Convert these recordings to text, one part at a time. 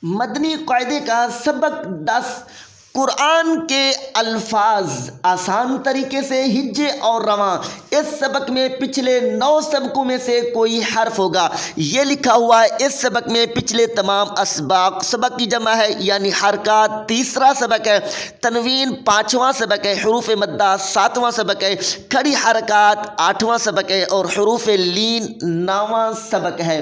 مدنی قاعدے کا سبق 10 قرآن کے الفاظ آسان طریقے سے ہجے اور رواں۔ اس سبق میں پچھلے 9 سبقوں میں سے کوئی حرف ہوگا۔ یہ لکھا ہوا ہے اس سبق میں پچھلے تمام اسباق، سبق کی جمع ہے یعنی حرکات، تیسرا سبق ہے، تنوین 5واں سبق ہے، حروف مدہ 7واں سبق ہے، کھڑی حرکات 8واں سبق ہے اور حروف لین 9واں سبق ہے۔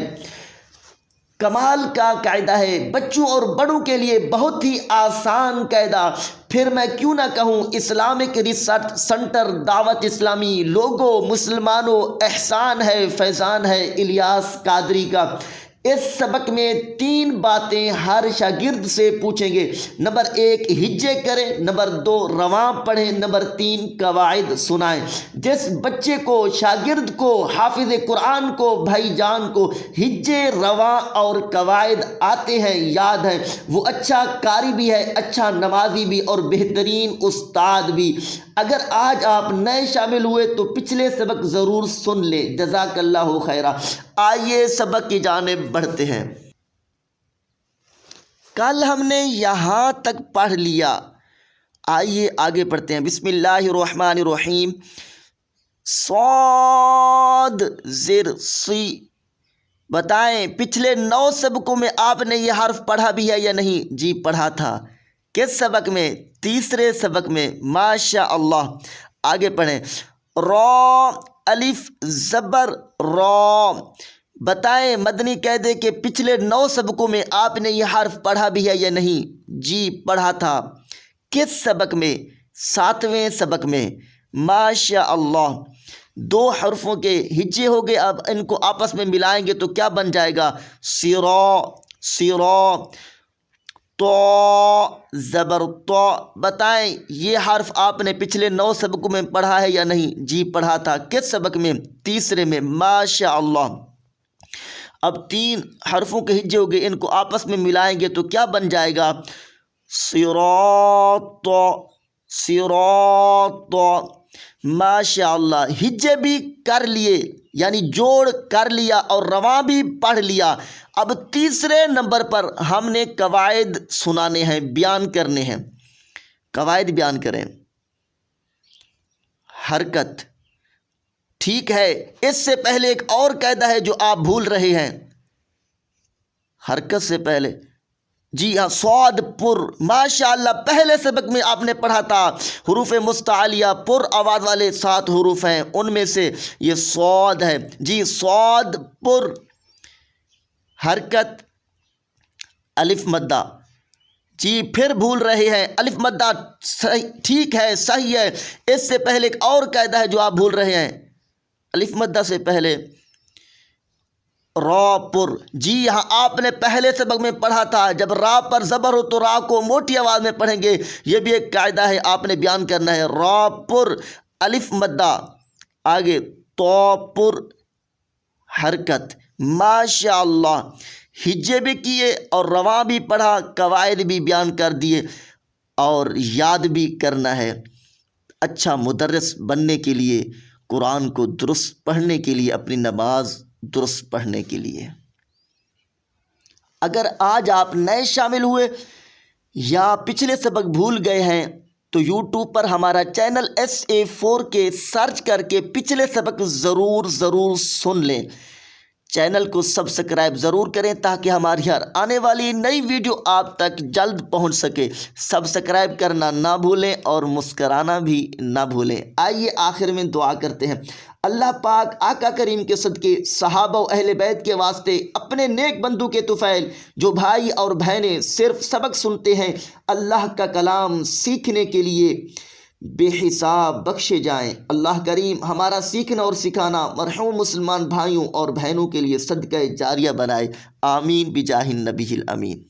کمال کا قاعدہ ہے، بچوں اور بڑوں کے لیے بہت ہی آسان قاعدہ۔ پھر میں کیوں نہ کہوں، اسلامک ریسرچ سنٹر دعوت اسلامی، لوگو مسلمانوں، احسان ہے، فیضان ہے الیاس قادری کا۔ اس سبق میں 3 باتیں ہر شاگرد سے پوچھیں گے۔ نمبر 1 ہجے کریں، نمبر 2 رواں پڑھیں، نمبر 3 قواعد سنائیں۔ جس بچے کو، شاگرد کو، حافظ قرآن کو، بھائی جان کو ہجے، رواں اور قواعد آتے ہیں، یاد ہے، وہ اچھا قاری بھی ہے، اچھا نمازی بھی اور بہترین استاد بھی۔ اگر آج آپ نئے شامل ہوئے تو پچھلے سبق ضرور سن لیں۔ جزاک اللہ خیرہ۔ آئیے سبق کی جانب بڑھتے ہیں۔ کل ہم نے یہاں تک پڑھ لیا، آئیے آگے پڑھتے ہیں۔ بسم اللہ الرحمن الرحیم۔ صاد زر سی، بتائیں پچھلے 9 سبقوں میں آپ نے یہ حرف پڑھا بھی ہے یا نہیں؟ جی پڑھا تھا۔ کس سبق میں؟ تیسرے سبق میں۔ ماشاء اللہ، آگے پڑھیں۔ را الف زبر را، بتائیں مدنی قاعدے کے پچھلے 9 سبقوں میں آپ نے یہ حرف پڑھا بھی ہے یا نہیں؟ جی پڑھا تھا۔ کس سبق میں؟ 7ویں سبق میں۔ ماشاء اللہ، 2 حرفوں کے ہجے ہو گئے، اب ان کو آپس میں ملائیں گے تو کیا بن جائے گا؟ سرا سرا، تو زبر تو، بتائیں یہ حرف آپ نے پچھلے 9 سبقوں میں پڑھا ہے یا نہیں؟ جی پڑھا تھا۔ کس سبق میں؟ تیسرے میں۔ ماشاء اللہ، اب 3 حرفوں کے ہجے ہو گئے، ان کو آپس میں ملائیں گے تو کیا بن جائے گا؟ صراط صراط۔ ماشاء اللہ، ہجے بھی کر لیے یعنی جوڑ کر لیا اور رواں بھی پڑھ لیا۔ اب تیسرے نمبر پر ہم نے قواعد سنانے ہیں، بیان کرنے ہیں۔ قواعد بیان کریں۔ حرکت، ٹھیک ہے، اس سے پہلے ایک اور قاعدہ ہے جو آپ بھول رہے ہیں۔ حرکت سے پہلے، جی ہاں، صاد پر، ماشاء اللہ، پہلے سبق میں آپ نے پڑھا تھا حروف مستعلیہ پر آواز والے 7 حروف ہیں، ان میں سے یہ صاد ہے۔ جی صاد پر، حرکت، الف مدہ۔ جی پھر بھول رہے ہیں، الف مدہ ٹھیک ہے، صحیح ہے، اس سے پہلے ایک اور قاعدہ ہے جو آپ بھول رہے ہیں۔ الف مدہ سے پہلے را پر، جی یہاں آپ نے پہلے سبق میں پڑھا تھا جب را پر زبر ہو تو را کو موٹی آواز میں پڑھیں گے، یہ بھی ایک قاعدہ ہے، آپ نے بیان کرنا ہے۔ را پر الف مدہ، آگے تو پر حرکت۔ ماشاء اللہ، ہجے بھی کیے اور رواں بھی پڑھا، قواعد بھی بیان کر دیے اور یاد بھی کرنا ہے۔ اچھا مدرس بننے کے لیے، قرآن کو درست پڑھنے کے لیے، اپنی نماز درست پڑھنے کے لیے۔ اگر آج آپ نئے شامل ہوئے یا پچھلے سبق بھول گئے ہیں تو یوٹیوب پر ہمارا چینل SA4K سرچ کر کے پچھلے سبق ضرور سن لیں۔ چینل کو سبسکرائب ضرور کریں تاکہ ہماری ہر آنے والی نئی ویڈیو آپ تک جلد پہنچ سکے۔ سبسکرائب کرنا نہ بھولیں اور مسکرانا بھی نہ بھولیں۔ آئیے آخر میں دعا کرتے ہیں۔ اللہ پاک آقا کریم کے صدقے، صحابہ و اہل بیت کے واسطے، اپنے نیک بندوں کے طفیل جو بھائی اور بہنیں صرف سبق سنتے ہیں، اللہ کا کلام سیکھنے کے لیے بے حساب بخشے جائیں۔ اللہ کریم ہمارا سیکھنا اور سکھانا مرحوم مسلمان بھائیوں اور بہنوں کے لیے صدقہ جاریہ بنائے۔ آمین بجاہ النبی الامین۔